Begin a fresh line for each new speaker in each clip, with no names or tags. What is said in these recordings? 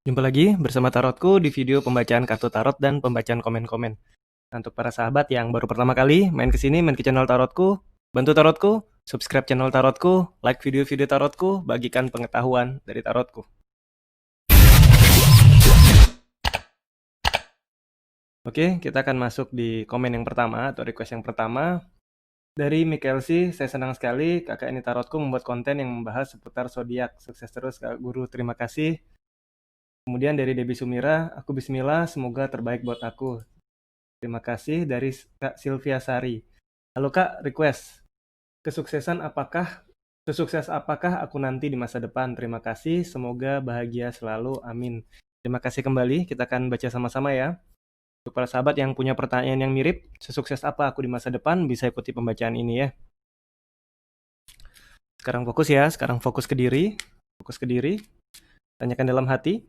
Jumpa lagi bersama Tarotku di video pembacaan kartu tarot dan pembacaan komen-komen. Nah, untuk para sahabat yang baru pertama kali main ke sini, main ke channel Tarotku, bantu Tarotku, subscribe channel Tarotku, like video-video Tarotku, bagikan pengetahuan dari Tarotku. Oke, kita akan masuk di komen yang pertama atau request yang pertama. Dari Mikelsi, saya senang sekali kakak ini Tarotku membuat konten yang membahas seputar zodiak. Sukses terus Kak Guru, terima kasih. Kemudian dari Debbie Sumira, aku bismillah, semoga terbaik buat aku. Terima kasih dari Kak Sylvia Sari. Halo Kak, request. Sesukses apakah aku nanti di masa depan? Terima kasih, semoga bahagia selalu. Amin. Terima kasih kembali, kita akan baca sama-sama ya. Untuk para sahabat yang punya pertanyaan yang mirip, sesukses apa aku di masa depan, bisa ikuti pembacaan ini ya. Sekarang fokus ya, sekarang fokus ke diri. Fokus ke diri. Tanyakan dalam hati,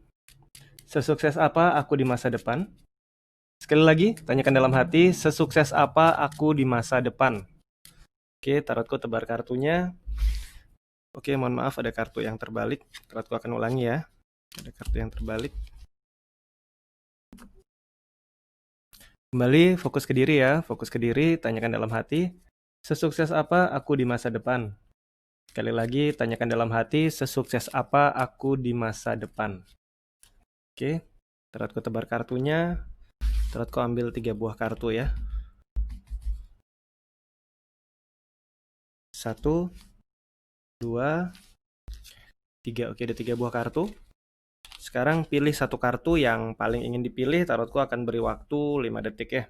sesukses apa aku di masa depan? Sekali lagi, tanyakan dalam hati, sesukses apa aku di masa depan? Oke, tarotku tebar kartunya. Oke, mohon maaf ada kartu yang terbalik. Tarotku akan ulangi ya. Ada kartu yang terbalik. Kembali fokus ke diri ya, fokus ke diri, tanyakan dalam hati, sesukses apa aku di masa depan? Sekali lagi, tanyakan dalam hati, sesukses apa aku di masa depan? Oke, tarotku tebar kartunya. Tarotku ambil 3 buah kartu ya. 1, 2, 3. Oke, ada 3 buah kartu. Sekarang pilih satu kartu yang paling ingin dipilih, tarotku akan beri waktu 5 detik ya.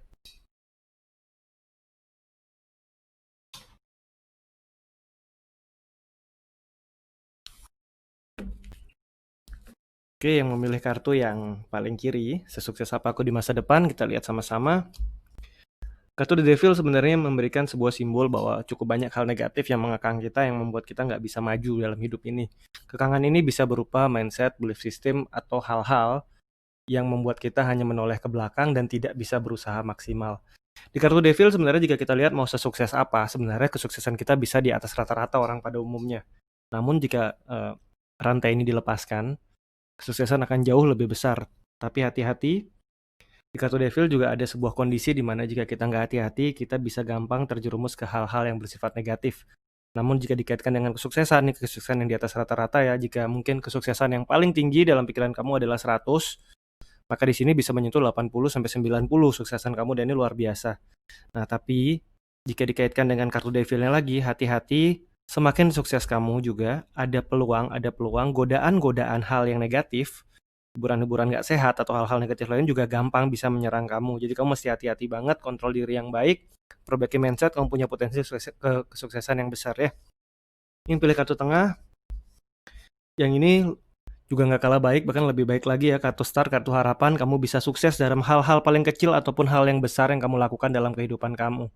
Oke, yang memilih kartu yang paling kiri, sesukses apa aku di masa depan, kita lihat sama-sama. Kartu The Devil sebenarnya memberikan sebuah simbol bahwa cukup banyak hal negatif yang mengekang kita, yang membuat kita nggak bisa maju dalam hidup ini. Kekangan ini bisa berupa mindset, belief system, atau hal-hal yang membuat kita hanya menoleh ke belakang dan tidak bisa berusaha maksimal. Di kartu Devil sebenarnya jika kita lihat mau sesukses apa, sebenarnya kesuksesan kita bisa di atas rata-rata orang pada umumnya. Namun jika rantai ini dilepaskan, kesuksesan akan jauh lebih besar. Tapi hati-hati, di kartu Devil juga ada sebuah kondisi di mana jika kita nggak hati-hati, kita bisa gampang terjerumus ke hal-hal yang bersifat negatif. Namun jika dikaitkan dengan kesuksesan, ini kesuksesan yang di atas rata-rata ya, jika mungkin kesuksesan yang paling tinggi dalam pikiran kamu adalah 100, maka di sini bisa menyentuh 80-90 suksesan kamu dan ini luar biasa. Nah, tapi jika dikaitkan dengan kartu Devilnya lagi, hati-hati, semakin sukses kamu juga ada peluang godaan-godaan hal yang negatif, hiburan-hiburan nggak sehat atau hal-hal negatif lain juga gampang bisa menyerang kamu. Jadi kamu mesti hati-hati banget, kontrol diri yang baik, perbaiki mindset, kamu punya potensi kesuksesan yang besar ya. Ini pilih kartu tengah. Yang ini juga nggak kalah baik, bahkan lebih baik lagi ya, kartu Star, kartu harapan. Kamu bisa sukses dalam hal-hal paling kecil ataupun hal yang besar yang kamu lakukan dalam kehidupan kamu.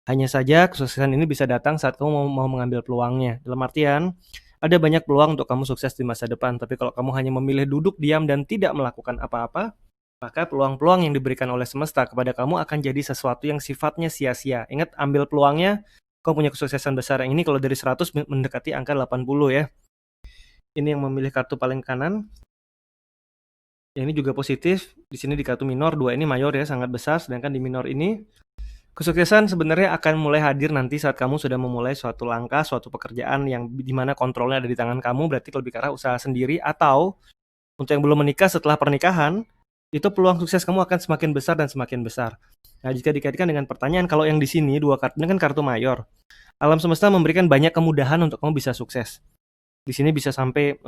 Hanya saja kesuksesan ini bisa datang saat kamu mau mengambil peluangnya. Dalam artian, ada banyak peluang untuk kamu sukses di masa depan, tapi kalau kamu hanya memilih duduk diam dan tidak melakukan apa-apa, maka peluang-peluang yang diberikan oleh semesta kepada kamu akan jadi sesuatu yang sifatnya sia-sia. Ingat, ambil peluangnya, kamu punya kesuksesan besar. Yang ini kalau dari 100 mendekati angka 80 ya. Ini yang memilih kartu paling kanan. Yang ini juga positif. Di sini di kartu minor, 2 ini mayor ya, sangat besar. Sedangkan di minor ini, kesuksesan sebenarnya akan mulai hadir nanti saat kamu sudah memulai suatu langkah, suatu pekerjaan yang dimana kontrolnya ada di tangan kamu, berarti lebih ke arah usaha sendiri, atau untuk yang belum menikah setelah pernikahan, itu peluang sukses kamu akan semakin besar dan semakin besar. Nah, jika dikaitkan dengan pertanyaan, kalau yang di sini, 2 kartu ini kan kartu mayor. Alam semesta memberikan banyak kemudahan untuk kamu bisa sukses. Di sini bisa sampai,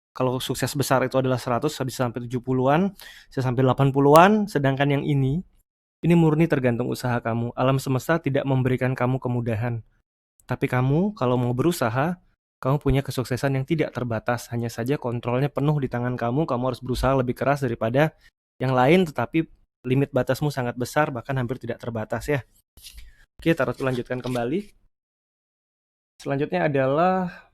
kalau sukses besar itu adalah 100, bisa sampai 70-an, bisa sampai 80-an, sedangkan yang ini murni tergantung usaha kamu. Alam semesta tidak memberikan kamu kemudahan. Tapi kamu, kalau mau berusaha, kamu punya kesuksesan yang tidak terbatas. Hanya saja kontrolnya penuh di tangan kamu harus berusaha lebih keras daripada yang lain, tetapi limit batasmu sangat besar, bahkan hampir tidak terbatas ya. Oke, Tarot lanjutkan kembali. Selanjutnya adalah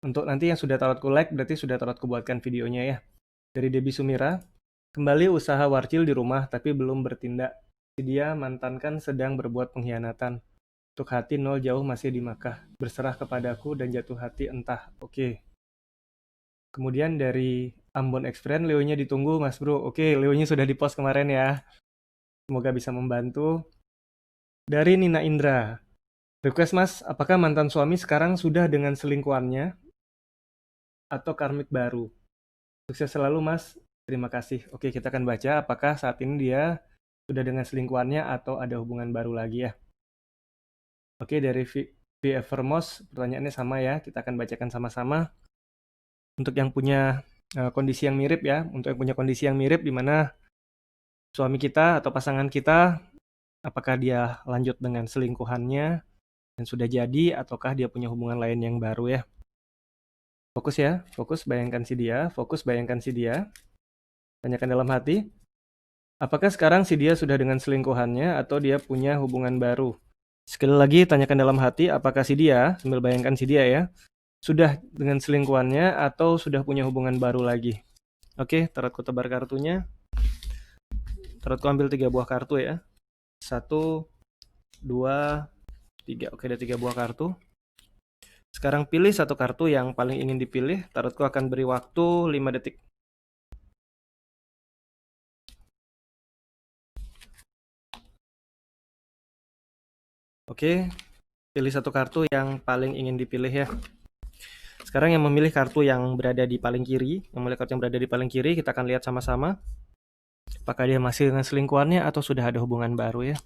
untuk nanti yang sudah Tarotku like, berarti sudah Tarotku buatkan videonya ya. Dari Debbie Sumira, kembali usaha warcil di rumah tapi belum bertindak. Dia mantan kan sedang berbuat pengkhianatan. Untuk hati 0 jauh masih di Makkah. Berserah kepadaku dan jatuh hati entah. Oke. Kemudian dari Ambon Experience, Leonya ditunggu Mas Bro. Oke, Leonya sudah di-post kemarin ya. Semoga bisa membantu. Dari Nina Indra. Request Mas, apakah mantan suami sekarang sudah dengan selingkuhannya atau karmik baru? Sukses selalu Mas. Terima kasih. Oke, kita akan baca apakah saat ini dia sudah dengan selingkuhannya atau ada hubungan baru lagi ya. Oke, dari VF Vermos, pertanyaannya sama ya. Kita akan bacakan sama-sama. Untuk yang punya kondisi yang mirip ya, untuk yang punya kondisi yang mirip di mana suami kita atau pasangan kita, apakah dia lanjut dengan selingkuhannya dan sudah jadi, ataukah dia punya hubungan lain yang baru ya. Fokus ya, fokus bayangkan si dia, fokus bayangkan si dia. Tanyakan dalam hati, apakah sekarang si dia sudah dengan selingkuhannya atau dia punya hubungan baru? Sekali lagi, tanyakan dalam hati, apakah si dia, sambil bayangkan si dia ya, sudah dengan selingkuhannya atau sudah punya hubungan baru lagi. Oke, Tarotku tebar kartunya. Tarotku ambil 3 buah kartu ya. 1, 2, 3. Oke, ada 3 buah kartu. Sekarang pilih satu kartu yang paling ingin dipilih. Tarotku akan beri waktu 5 detik. Oke, pilih satu kartu yang paling ingin dipilih ya. Sekarang yang memilih kartu yang berada di paling kiri, kita akan lihat sama-sama. Apakah dia masih dengan selingkuhannya atau sudah ada hubungan baru ya.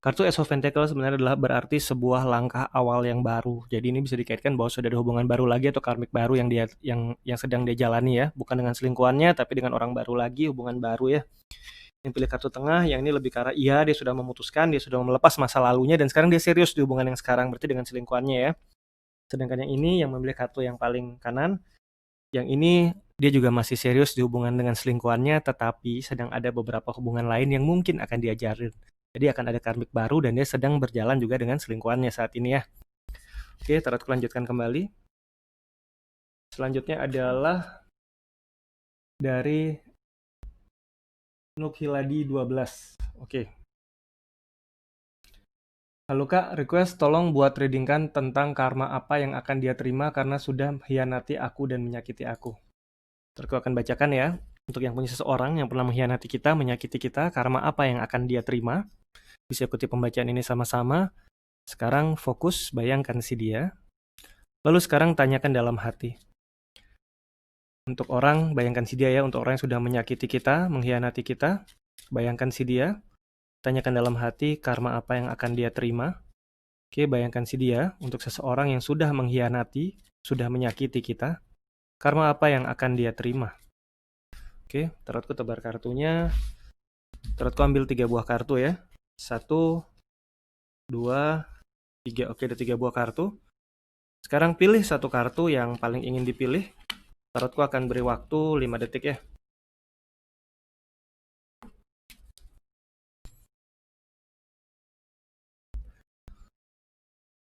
Kartu Ace of Pentacles sebenarnya adalah berarti sebuah langkah awal yang baru. Jadi ini bisa dikaitkan bahwa sudah ada hubungan baru lagi atau karmik baru yang sedang dia jalani ya, bukan dengan selingkuhannya tapi dengan orang baru lagi, hubungan baru ya. Yang pilih kartu tengah, yang ini lebih ke arah iya, dia sudah memutuskan, dia sudah melepas masa lalunya dan sekarang dia serius di hubungan yang sekarang, berarti dengan selingkuhannya ya. Sedangkan yang ini yang memilih kartu yang paling kanan, yang ini dia juga masih serius di hubungan dengan selingkuhannya, tetapi sedang ada beberapa hubungan lain yang mungkin akan dia jalin. Jadi akan ada karmik baru dan dia sedang berjalan juga dengan selingkuhannya saat ini ya. Oke, tarotku lanjutkan kembali. Selanjutnya adalah dari Nukhiladi 12. Oke. Halo Kak, request tolong buat readingkan tentang karma apa yang akan dia terima karena sudah mengkhianati aku dan menyakiti aku. Terus akan bacakan ya. Untuk yang punya seseorang yang pernah mengkhianati kita, menyakiti kita, karma apa yang akan dia terima? Bisa ikuti pembacaan ini sama-sama. Sekarang fokus, bayangkan si dia. Lalu sekarang tanyakan dalam hati. Untuk orang, bayangkan si dia ya. Untuk orang yang sudah menyakiti kita, mengkhianati kita, bayangkan si dia. Tanyakan dalam hati, karma apa yang akan dia terima. Oke, bayangkan si dia. Untuk seseorang yang sudah mengkhianati, sudah menyakiti kita, karma apa yang akan dia terima? Oke, tarotku tebar kartunya. Tarotku ambil 3 buah kartu ya. 1, 2, 3. Oke, ada 3 buah kartu. Sekarang pilih satu kartu yang paling ingin dipilih. Tarotku akan beri waktu 5 detik ya.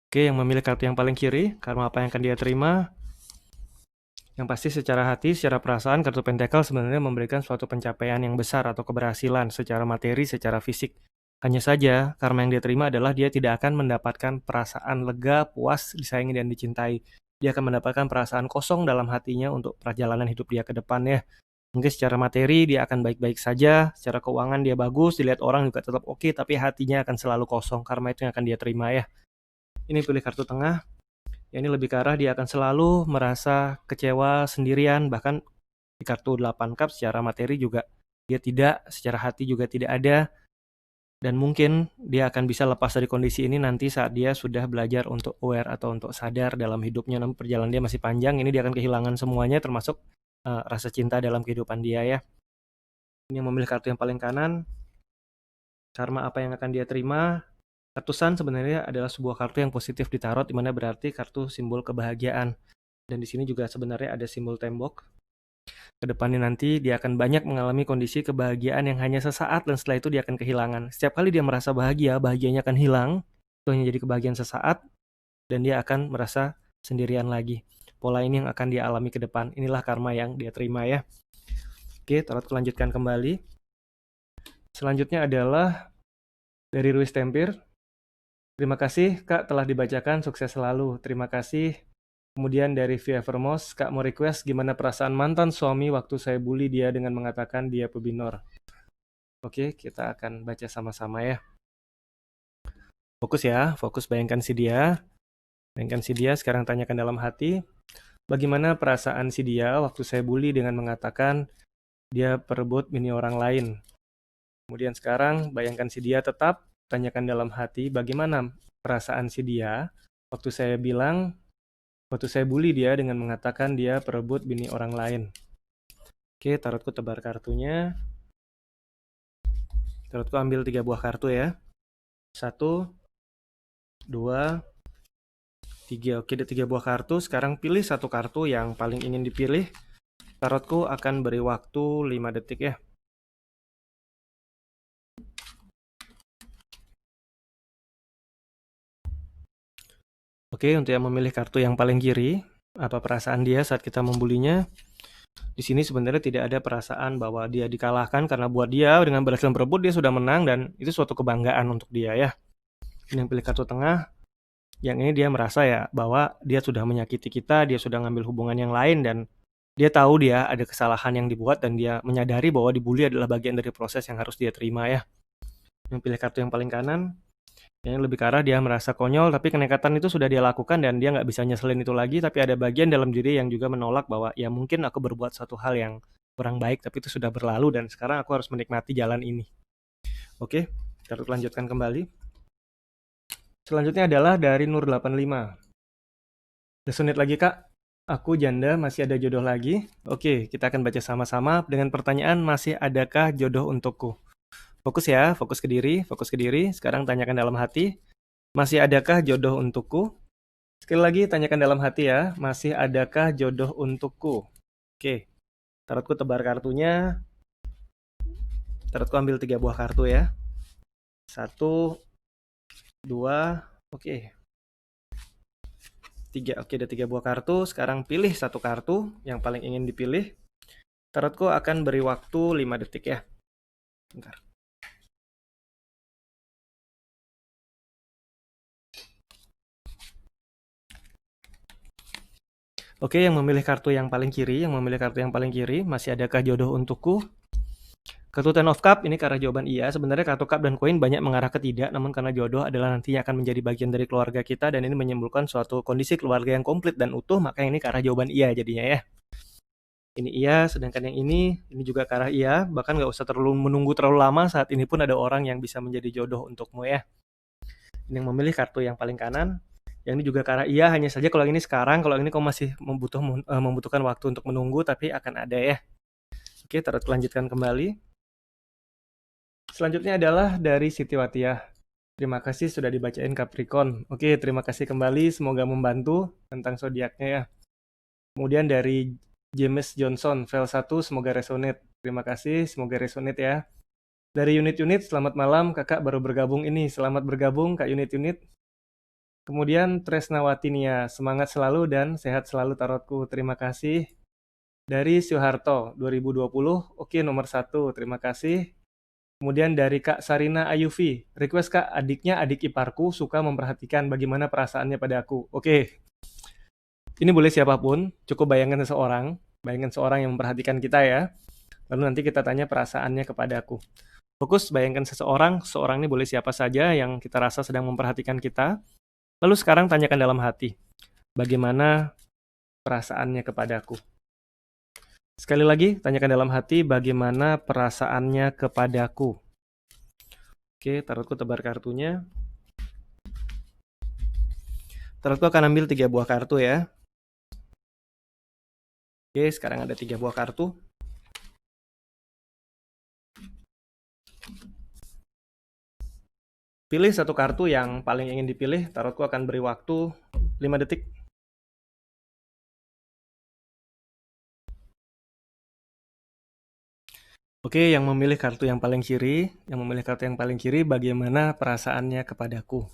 Oke, yang memilih kartu yang paling kiri, karma apa yang akan dia terima? Yang pasti secara hati, secara perasaan, kartu Pentacle sebenarnya memberikan suatu pencapaian yang besar atau keberhasilan secara materi, secara fisik. Hanya saja, karma yang dia terima adalah dia tidak akan mendapatkan perasaan lega, puas, disayangi, dan dicintai. Dia akan mendapatkan perasaan kosong dalam hatinya untuk perjalanan hidup dia ke depan ya. Mungkin secara materi dia akan baik-baik saja, secara keuangan dia bagus, dilihat orang juga tetap oke, tapi hatinya akan selalu kosong. Karma itu yang akan dia terima ya. Ini pilih kartu tengah. Ya, ini lebih ke arah dia akan selalu merasa kecewa sendirian, bahkan di kartu 8 cup secara materi juga dia tidak, secara hati juga tidak ada, dan mungkin dia akan bisa lepas dari kondisi ini nanti saat dia sudah belajar untuk aware atau untuk sadar dalam hidupnya. Namun perjalanan dia masih panjang, ini dia akan kehilangan semuanya termasuk rasa cinta dalam kehidupan dia ya. Ini yang memilih kartu yang paling kanan, karma apa yang akan dia terima. Kartu Sun sebenarnya adalah sebuah kartu yang positif di tarot, di mana berarti kartu simbol kebahagiaan. Dan di sini juga sebenarnya ada simbol tembok. Kedepannya nanti dia akan banyak mengalami kondisi kebahagiaan yang hanya sesaat dan setelah itu dia akan kehilangan. Setiap kali dia merasa bahagia, bahagianya akan hilang. Itu hanya jadi kebahagiaan sesaat dan dia akan merasa sendirian lagi. Pola ini yang akan dia alami ke depan. Inilah karma yang dia terima ya. Oke, tarot lanjutkan kembali. Selanjutnya adalah dari Ruiz Tempir. Terima kasih Kak telah dibacakan, sukses selalu. Terima kasih Kemudian dari Via Vermos, Kak mau request gimana perasaan mantan suami waktu saya bully dia dengan mengatakan dia pebinor. Oke, kita akan baca sama-sama ya. Fokus ya, fokus bayangkan si dia. Bayangkan si dia, sekarang tanyakan dalam hati. Bagaimana perasaan si dia waktu saya bully dengan mengatakan dia perebut bini orang lain. Kemudian sekarang bayangkan si dia tetap, tanyakan dalam hati bagaimana perasaan si dia waktu saya bully dia dengan mengatakan dia perebut bini orang lain. Oke, tarotku tebar kartunya. Tarotku ambil 3 buah kartu ya. 1, 2, 3. Oke, ada 3 buah kartu. Sekarang pilih satu kartu yang paling ingin dipilih. Tarotku akan beri waktu 5 detik ya. Oke, untuk yang memilih kartu yang paling kiri, apa perasaan dia saat kita membulinya? Di sini sebenarnya tidak ada perasaan bahwa dia dikalahkan karena buat dia dengan berhasil berebut dia sudah menang dan itu suatu kebanggaan untuk dia ya. Ini yang pilih kartu tengah, yang ini dia merasa ya bahwa dia sudah menyakiti kita, dia sudah ngambil hubungan yang lain dan dia tahu dia ada kesalahan yang dibuat dan dia menyadari bahwa dibully adalah bagian dari proses yang harus dia terima ya. Yang pilih kartu yang paling kanan, yang lebih ke arah dia merasa konyol tapi kenekatan itu sudah dia lakukan dan dia nggak bisa nyeselin itu lagi, tapi ada bagian dalam diri yang juga menolak bahwa ya mungkin aku berbuat satu hal yang kurang baik tapi itu sudah berlalu dan sekarang aku harus menikmati jalan ini. Oke, kita lanjutkan kembali. Selanjutnya adalah dari Nur 85. Resonate lagi kak, aku janda masih ada jodoh lagi. Oke, kita akan baca sama-sama dengan pertanyaan masih adakah jodoh untukku. Fokus ya, fokus ke diri, fokus ke diri. Sekarang tanyakan dalam hati, masih adakah jodoh untukku? Sekali lagi tanyakan dalam hati ya, masih adakah jodoh untukku? Oke, tarotku tebar kartunya. Tarotku ambil 3 buah kartu ya. 1, 2, oke. 3, oke ada 3 buah kartu. Sekarang pilih satu kartu yang paling ingin dipilih. Tarotku akan beri waktu 5 detik ya. Bentar. Oke, yang memilih kartu yang paling kiri, masih adakah jodoh untukku? Kartu Ten of Cup ini ke arah jawaban iya. Sebenarnya kartu Cup dan koin banyak mengarah ke tidak, namun karena jodoh adalah nantinya akan menjadi bagian dari keluarga kita dan ini menyimpulkan suatu kondisi keluarga yang komplit dan utuh, maka ini ke arah jawaban iya jadinya ya. Ini iya, sedangkan yang ini juga ke arah iya, bahkan nggak usah menunggu terlalu lama, saat ini pun ada orang yang bisa menjadi jodoh untukmu ya. Ini yang memilih kartu yang paling kanan, yang ini juga ke arah iya, hanya saja kalau ini sekarang, kalau ini kau masih membutuhkan waktu untuk menunggu, tapi akan ada ya. Oke, tarot lanjutkan kembali. Selanjutnya adalah dari Siti Watiah. Terima kasih sudah dibacain Capricorn. Oke, terima kasih kembali, semoga membantu tentang zodiaknya ya. Kemudian dari James Johnson, file 1, semoga resonate. Terima kasih, semoga resonate ya. Dari unit-unit, selamat malam, kakak baru bergabung ini. Selamat bergabung, kak unit-unit. Kemudian Tresnawatinia, semangat selalu dan sehat selalu tarotku. Terima kasih. Dari Syuharto, 2020, oke nomor 1, terima kasih. Kemudian dari Kak Sarina Ayuvi, request kak, adiknya adik iparku suka memperhatikan bagaimana perasaannya pada aku. Oke, ini boleh siapapun, cukup bayangkan seorang yang memperhatikan kita ya. Lalu nanti kita tanya perasaannya kepada aku. Fokus bayangkan seseorang ini boleh siapa saja yang kita rasa sedang memperhatikan kita. Lalu sekarang tanyakan dalam hati, bagaimana perasaannya kepadaku. Sekali lagi, tanyakan dalam hati bagaimana perasaannya kepadaku. Oke, tarotku tebar kartunya. Tarotku akan ambil 3 buah kartu ya. Oke, sekarang ada 3 buah kartu. Pilih satu kartu yang paling ingin dipilih. Tarotku akan beri waktu 5 detik. Oke, yang memilih kartu yang paling kiri, bagaimana perasaannya kepadaku?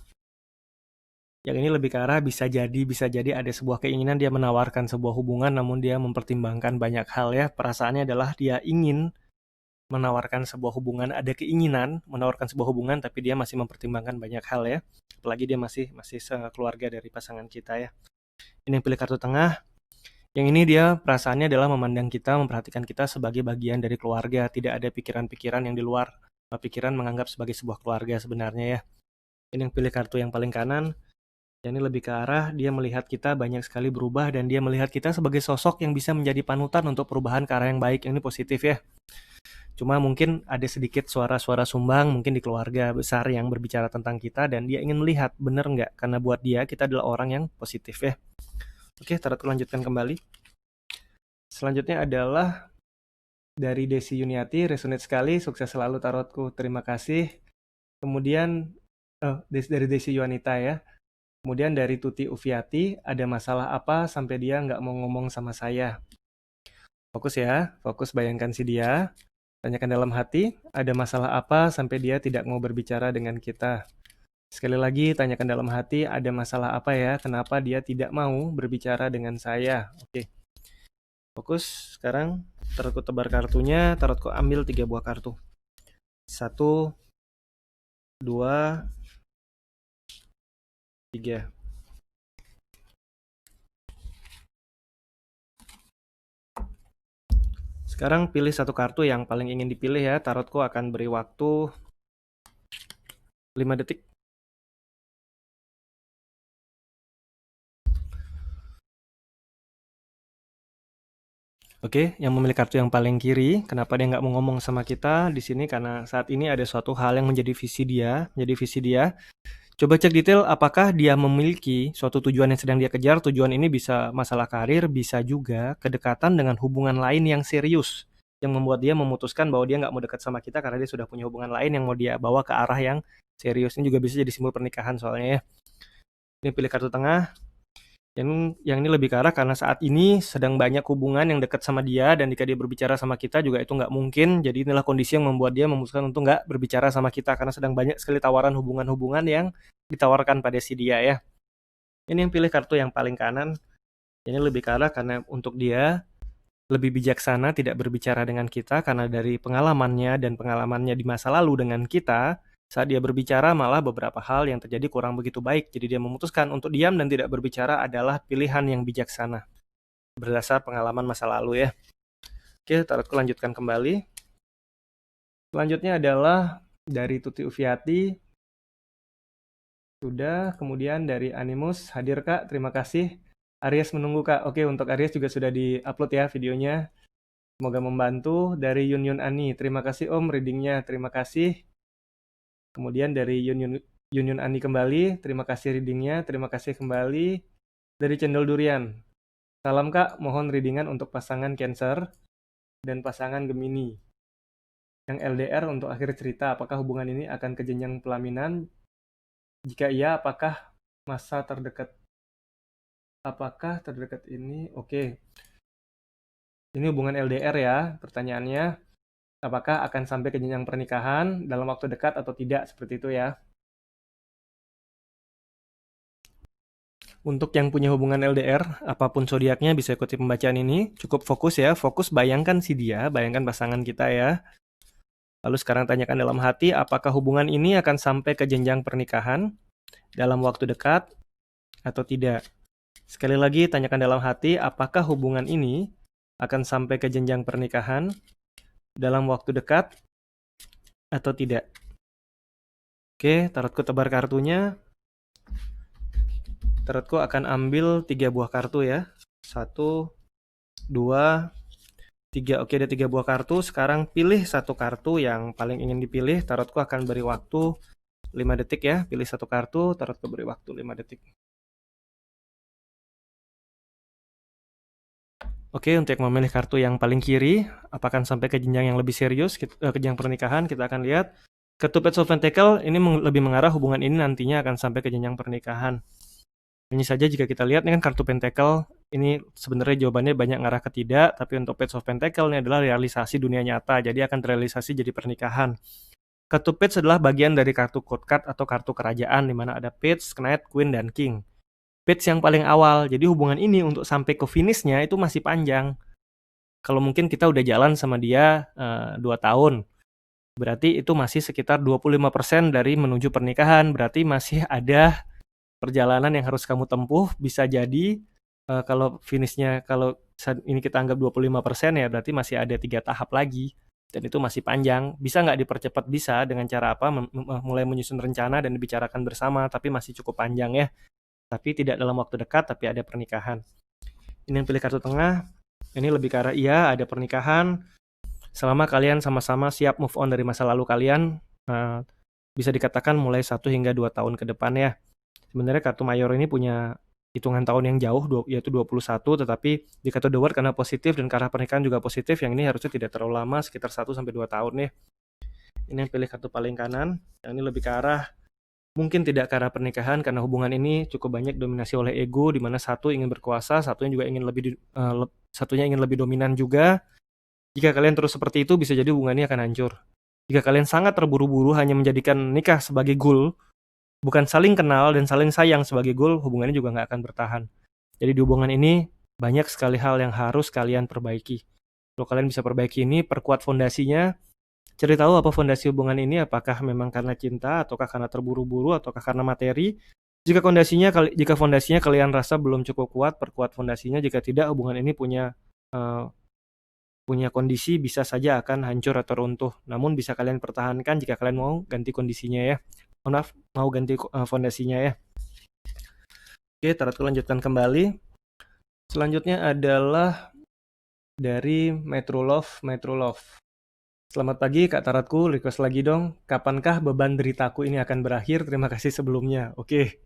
Yang ini lebih ke arah bisa jadi ada sebuah keinginan dia menawarkan sebuah hubungan, namun dia mempertimbangkan banyak hal ya. Perasaannya adalah dia ingin menawarkan sebuah hubungan, ada keinginan menawarkan sebuah hubungan, tapi dia masih mempertimbangkan banyak hal ya. Apalagi dia masih sekeluarga dari pasangan kita ya. Ini yang pilih kartu tengah. Yang ini dia perasaannya adalah memandang kita, memperhatikan kita sebagai bagian dari keluarga. Tidak ada pikiran-pikiran yang di luar pikiran menganggap sebagai sebuah keluarga sebenarnya ya. Ini yang pilih kartu yang paling kanan. Yang ini lebih ke arah dia melihat kita banyak sekali berubah dan dia melihat kita sebagai sosok yang bisa menjadi panutan untuk perubahan ke arah yang baik. Yang ini positif ya. Cuma mungkin ada sedikit suara-suara sumbang mungkin di keluarga besar yang berbicara tentang kita dan dia ingin melihat benar nggak, karena buat dia kita adalah orang yang positif ya. Oke, tarotku lanjutkan kembali. Selanjutnya adalah dari Desi Yuniati, resonate sekali, sukses selalu tarotku, terima kasih. Kemudian dari Desi Yuanita ya. Kemudian dari Tuti Ufiati, ada masalah apa sampai dia nggak mau ngomong sama saya? Fokus ya, fokus bayangkan si dia. Tanyakan dalam hati, ada masalah apa sampai dia tidak mau berbicara dengan kita? Sekali lagi, tanyakan dalam hati, ada masalah apa ya, kenapa dia tidak mau berbicara dengan saya? Oke. Fokus, sekarang tarotku tebar kartunya, tarotku ambil 3 buah kartu. 1, 2, 3. Sekarang pilih satu kartu yang paling ingin dipilih ya, tarotku akan beri waktu 5 detik. Oke, yang memilih kartu yang paling kiri, kenapa dia nggak mau ngomong sama kita di sini? Karena saat ini ada suatu hal yang menjadi visi dia. Coba cek detail apakah dia memiliki suatu tujuan yang sedang dia kejar. Tujuan ini bisa masalah karir, bisa juga kedekatan dengan hubungan lain yang serius, yang membuat dia memutuskan bahwa dia nggak mau dekat sama kita karena dia sudah punya hubungan lain yang mau dia bawa ke arah yang serius. Ini juga bisa jadi simbol pernikahan soalnya ya. Ini pilih kartu tengah. Yang ini lebih ke arah karena saat ini sedang banyak hubungan yang dekat sama dia dan jika dia berbicara sama kita juga itu nggak mungkin. Jadi inilah kondisi yang membuat dia memutuskan untuk nggak berbicara sama kita karena sedang banyak sekali tawaran hubungan-hubungan yang ditawarkan pada si dia ya. Ini yang pilih kartu yang paling kanan. Ini lebih ke arah karena untuk dia lebih bijaksana tidak berbicara dengan kita karena dari pengalamannya dan pengalamannya di masa lalu dengan kita, saat dia berbicara malah beberapa hal yang terjadi kurang begitu baik. Jadi dia memutuskan untuk diam dan tidak berbicara adalah pilihan yang bijaksana berdasar pengalaman masa lalu ya. Oke, tarotku lanjutkan kembali. Selanjutnya adalah dari Tuti Ufiati. Sudah, kemudian dari Animus, hadir Kak, terima kasih. Aries menunggu Kak. Oke, untuk Aries juga sudah di-upload ya videonya. Semoga membantu. Dari Yun Yun Ani, terima kasih Om readingnya, terima kasih. Kemudian dari Yun Yun Ani kembali, terima kasih readingnya, terima kasih kembali. Dari Cendol Durian, salam Kak, mohon readingan untuk pasangan Cancer dan pasangan Gemini. Yang LDR untuk akhir cerita, apakah hubungan ini akan ke jenjang pelaminan? Jika iya, apakah masa terdekat? Apakah terdekat ini? Oke. Ini hubungan LDR ya, pertanyaannya. Apakah akan sampai ke jenjang pernikahan dalam waktu dekat atau tidak, seperti itu ya. Untuk yang punya hubungan LDR, apapun zodiaknya bisa ikuti pembacaan ini. Cukup fokus ya, fokus bayangkan si dia, bayangkan pasangan kita ya. Lalu sekarang tanyakan dalam hati, apakah hubungan ini akan sampai ke jenjang pernikahan dalam waktu dekat atau tidak. Sekali lagi tanyakan dalam hati, apakah hubungan ini akan sampai ke jenjang pernikahan dalam waktu dekat atau tidak. Oke, tarotku tebar kartunya. Tarotku akan ambil 3 buah kartu ya. 1, 2, 3. Oke, ada 3 buah kartu. Sekarang pilih satu kartu yang paling ingin dipilih. Tarotku akan beri waktu 5 detik ya. Pilih satu kartu, tarotku beri waktu 5 detik. Oke, untuk yang memilih kartu yang paling kiri, apakah sampai ke jenjang yang lebih serius, ke jenjang pernikahan, kita akan lihat. Kartu Page of Pentacle ini lebih mengarah hubungan ini nantinya akan sampai ke jenjang pernikahan. Ini saja jika kita lihat, ini kan kartu Pentacle, ini sebenarnya jawabannya banyak ngarah ke tidak, tapi untuk Page of Pentacle ini adalah realisasi dunia nyata, jadi akan terrealisasi jadi pernikahan. Kartu Page adalah bagian dari kartu Court Card atau kartu kerajaan, di mana ada Page, Knight, Queen, dan King. Page yang paling awal, jadi hubungan ini untuk sampai ke finishnya itu masih panjang. Kalau mungkin kita udah jalan sama dia 2 tahun, berarti itu masih sekitar 25% dari menuju pernikahan, berarti masih ada perjalanan yang harus kamu tempuh, bisa jadi Kalau finishnya kalau saat ini kita anggap 25% ya berarti masih ada 3 tahap lagi, dan itu masih panjang. Bisa nggak dipercepat? Bisa, dengan cara apa? Mulai menyusun rencana dan dibicarakan bersama, tapi masih cukup panjang ya. Tapi tidak dalam waktu dekat, tapi ada pernikahan. Ini yang pilih kartu tengah, ini lebih ke arah iya, ada pernikahan, selama kalian sama-sama siap move on dari masa lalu kalian, bisa dikatakan mulai 1 hingga 2 tahun ke depan ya. Sebenarnya kartu mayor ini punya hitungan tahun yang jauh, yaitu 21, tetapi di kartu The World karena positif dan ke arah pernikahan juga positif, yang ini harusnya tidak terlalu lama, sekitar 1 sampai 2 tahun ya. Ini yang pilih kartu paling kanan, yang ini lebih ke arah mungkin tidak ke arah pernikahan karena hubungan ini cukup banyak dominasi oleh ego, di mana satu ingin berkuasa, satunya ingin lebih dominan juga. Jika kalian terus seperti itu, bisa jadi hubungan ini akan hancur. Jika kalian sangat terburu-buru hanya menjadikan nikah sebagai goal, bukan saling kenal dan saling sayang sebagai goal, hubungannya juga nggak akan bertahan. Jadi di hubungan ini banyak sekali hal yang harus kalian perbaiki. Kalau kalian bisa perbaiki ini, perkuat fondasinya, cari tahu apa fondasi hubungan ini, apakah memang karena cinta, ataukah karena terburu-buru, ataukah karena materi. Jika fondasinya kalian rasa belum cukup kuat, perkuat fondasinya. Jika tidak, hubungan ini punya kondisi bisa saja akan hancur atau runtuh. Namun bisa kalian pertahankan jika kalian mau ganti kondisinya ya. Maaf, mau ganti fondasinya ya. Oke, tarotku lanjutkan kembali. Selanjutnya adalah dari Metro Love. Selamat pagi Kak Tarotku, request lagi dong. Kapankah beban deritaku ini akan berakhir? Terima kasih sebelumnya. Oke.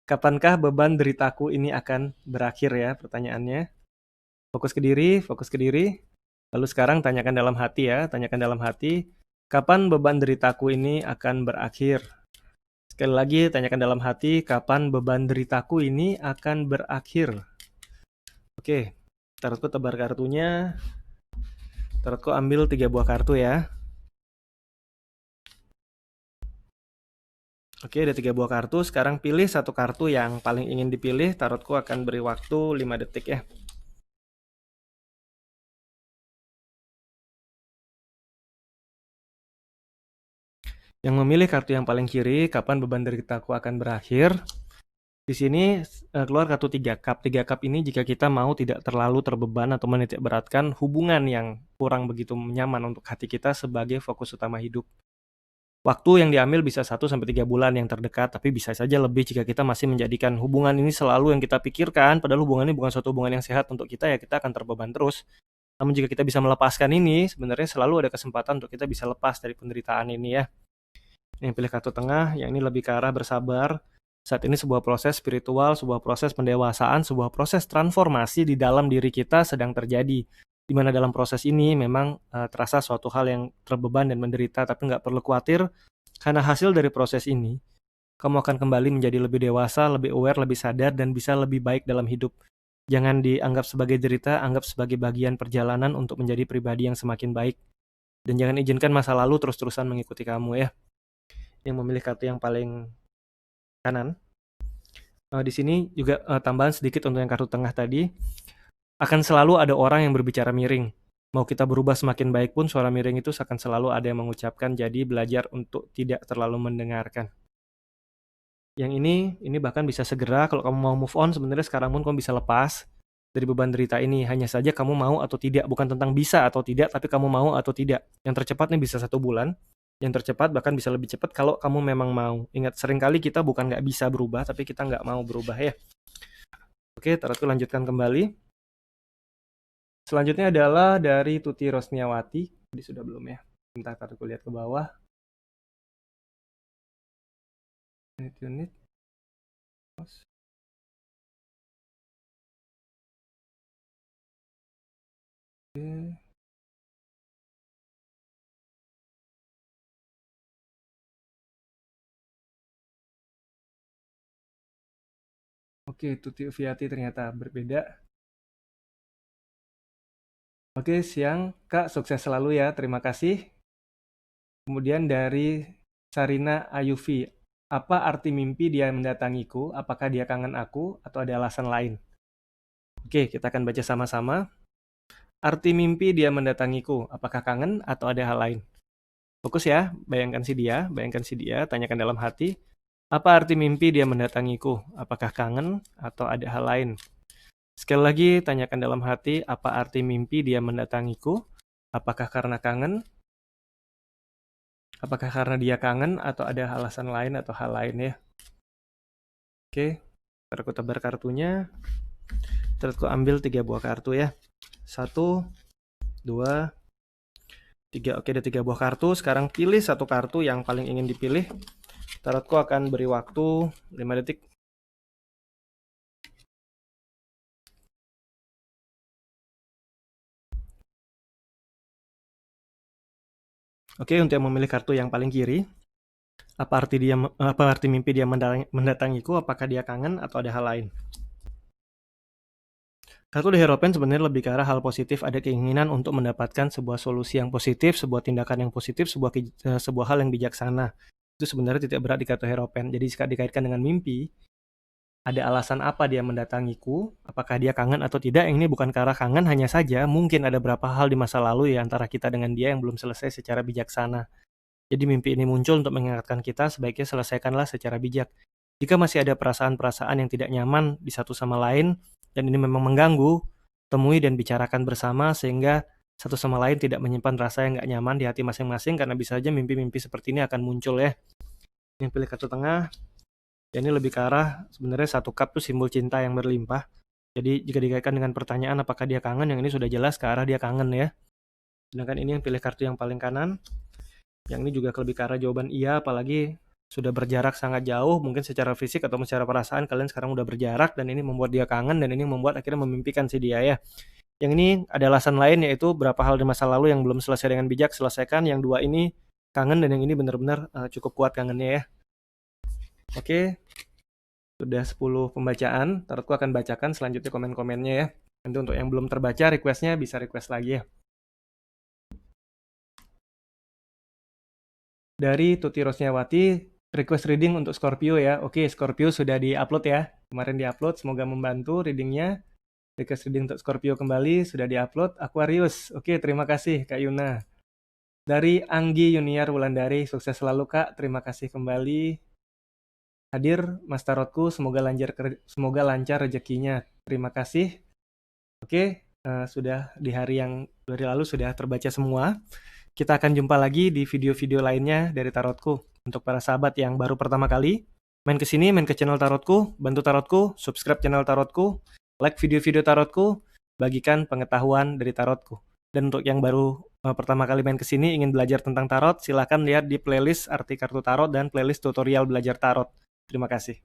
Kapankah beban deritaku ini akan berakhir ya pertanyaannya. Fokus ke diri. Lalu sekarang tanyakan dalam hati ya, tanyakan dalam hati. Kapan beban deritaku ini akan berakhir? Sekali lagi, tanyakan dalam hati, kapan beban deritaku ini akan berakhir? Oke, tarotku tebar kartunya. Tarotku ambil 3 buah kartu ya. Oke, ada 3 buah kartu. Sekarang pilih satu kartu yang paling ingin dipilih. Tarotku akan beri waktu 5 detik ya. Yang memilih kartu yang paling kiri, kapan beban deritaku akan berakhir? Di sini keluar kartu 3 cup. 3 cup ini jika kita mau tidak terlalu terbeban atau menitik beratkan hubungan yang kurang begitu nyaman untuk hati kita sebagai fokus utama hidup. Waktu yang diambil bisa 1-3 bulan yang terdekat, tapi bisa saja lebih jika kita masih menjadikan hubungan ini selalu yang kita pikirkan, padahal hubungan ini bukan suatu hubungan yang sehat untuk kita, ya kita akan terbeban terus. Namun jika kita bisa melepaskan ini, sebenarnya selalu ada kesempatan untuk kita bisa lepas dari penderitaan ini ya. Yang pilih kartu tengah, yang ini lebih ke arah bersabar. Saat ini sebuah proses spiritual, sebuah proses pendewasaan, sebuah proses transformasi di dalam diri kita sedang terjadi. Di mana dalam proses ini memang terasa suatu hal yang terbeban dan menderita, tapi nggak perlu khawatir, karena hasil dari proses ini, kamu akan kembali menjadi lebih dewasa, lebih aware, lebih sadar, dan bisa lebih baik dalam hidup. Jangan dianggap sebagai derita, anggap sebagai bagian perjalanan untuk menjadi pribadi yang semakin baik. Dan jangan izinkan masa lalu terus-terusan mengikuti kamu ya. Yang memilih kartu yang paling kanan. Di sini juga tambahan sedikit untuk yang kartu tengah tadi. Akan selalu ada orang yang berbicara miring. Mau kita berubah semakin baik pun, suara miring itu akan selalu ada yang mengucapkan. Jadi belajar untuk tidak terlalu mendengarkan. Yang ini bahkan bisa segera. Kalau kamu mau move on, sebenarnya sekarang pun kamu bisa lepas dari beban derita ini. Hanya saja kamu mau atau tidak. Bukan tentang bisa atau tidak, tapi kamu mau atau tidak. Yang tercepat nih bisa 1 bulan. Yang tercepat bahkan bisa lebih cepat kalau kamu memang mau. Ingat, seringkali kita bukan nggak bisa berubah, tapi kita nggak mau berubah ya. Oke, tarotku lanjutkan kembali. Selanjutnya adalah dari Tuti Rosniawati. Tadi sudah belum ya? Bentar, tarotku lihat ke bawah. Unit. Oke. Oke, Tuti Ufiati ternyata berbeda. Oke, siang Kak, sukses selalu ya, terima kasih. Kemudian dari Sarina Ayuvi, apa arti mimpi dia mendatangiku? Apakah dia kangen aku atau ada alasan lain? Oke, kita akan baca sama-sama. Arti mimpi dia mendatangiku, apakah kangen atau ada hal lain? Fokus ya, bayangkan si dia, tanyakan dalam hati. Apa arti mimpi dia mendatangiku? Apakah kangen atau ada hal lain? Sekali lagi, tanyakan dalam hati, apa arti mimpi dia mendatangiku? Apakah karena kangen? Apakah karena dia kangen atau ada alasan lain atau hal lain ya? Oke, ntar aku tebar kartunya. Terus aku ambil 3 buah kartu ya. 1, 2, 3. Oke, ada 3 buah kartu. Sekarang pilih satu kartu yang paling ingin dipilih. Tarotku akan beri waktu 5 detik. Oke, untuk yang memilih kartu yang paling kiri, apa arti mimpi dia mendatangiku? Apakah dia kangen atau ada hal lain? Kartu The Hierophant sebenarnya lebih ke arah hal positif, ada keinginan untuk mendapatkan sebuah solusi yang positif, sebuah tindakan yang positif, sebuah hal yang bijaksana. Itu sebenarnya titik berat di kartu Hierophant. Jadi jika dikaitkan dengan mimpi, ada alasan apa dia mendatangiku? Apakah dia kangen atau tidak? Yang ini bukan ke arah kangen, hanya saja mungkin ada beberapa hal di masa lalu ya antara kita dengan dia yang belum selesai secara bijaksana. Jadi mimpi ini muncul untuk mengingatkan kita sebaiknya selesaikanlah secara bijak. Jika masih ada perasaan-perasaan yang tidak nyaman di satu sama lain, dan ini memang mengganggu, temui dan bicarakan bersama sehingga satu sama lain tidak menyimpan rasa yang nggak nyaman di hati masing-masing, karena bisa saja mimpi-mimpi seperti ini akan muncul ya. Yang pilih kartu tengah, ya ini lebih ke arah sebenarnya satu cup tuh simbol cinta yang berlimpah. Jadi jika dikaitkan dengan pertanyaan apakah dia kangen, yang ini sudah jelas ke arah dia kangen ya. Sedangkan ini yang pilih kartu yang paling kanan, yang ini juga lebih ke arah jawaban iya, apalagi sudah berjarak sangat jauh, mungkin secara fisik atau secara perasaan kalian sekarang udah berjarak, dan ini membuat dia kangen, dan ini membuat akhirnya memimpikan si dia ya. Yang ini ada alasan lain, yaitu berapa hal di masa lalu yang belum selesai dengan bijak, selesaikan. Yang dua ini kangen, dan yang ini benar-benar cukup kuat kangennya ya. Oke, sudah 10 pembacaan, tarotku akan bacakan selanjutnya komen-komennya ya. Nanti untuk yang belum terbaca, requestnya bisa request lagi ya. Dari Tuti Rosnyawati, request reading untuk Scorpio ya. Oke, Scorpio sudah di-upload ya. Kemarin di-upload, semoga membantu readingnya. Request reading untuk Scorpio kembali, sudah di-upload. Aquarius, oke, terima kasih Kak Yuna. Dari Anggi Yuniar Wulandari, sukses selalu Kak, terima kasih kembali. Hadir Mas Tarotku, semoga lancar rezekinya. Terima kasih. Oke, sudah di hari yang dari lalu sudah terbaca semua. Kita akan jumpa lagi di video-video lainnya dari Tarotku. Untuk para sahabat yang baru pertama kali, main ke sini, main ke channel Tarotku, bantu Tarotku, subscribe channel Tarotku, like video-video Tarotku, bagikan pengetahuan dari Tarotku. Dan untuk yang baru pertama kali main ke sini, ingin belajar tentang Tarot, silakan lihat di playlist arti kartu Tarot dan playlist tutorial belajar Tarot. Terima kasih.